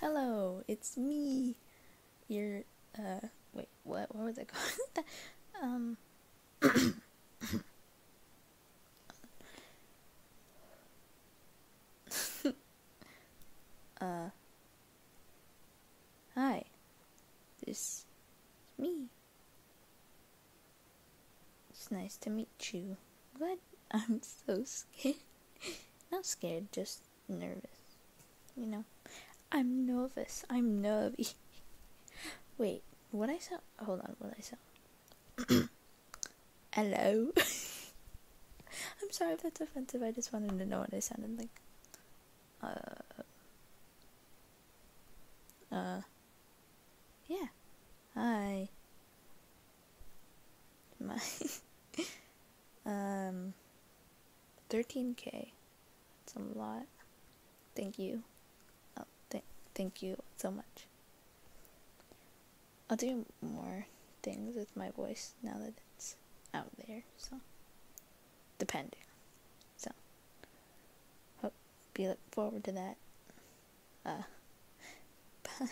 Hello, it's me. You're, wait, what was I calling that? Uh, Hi, this is me. It's nice to meet you. What? I'm so scared. Not scared, just nervous. You know, I'm nervous. I'm nervy. Wait, what I sound? Hold on, what I sound? Hello. I'm sorry if that's offensive. I just wanted to know what I sounded like. Yeah. Hi. My 13K. That's a lot. Thank you. Oh, thank you so much. I'll do more things with my voice now that it's out there, so depending. So hope you look forward to that. Bye.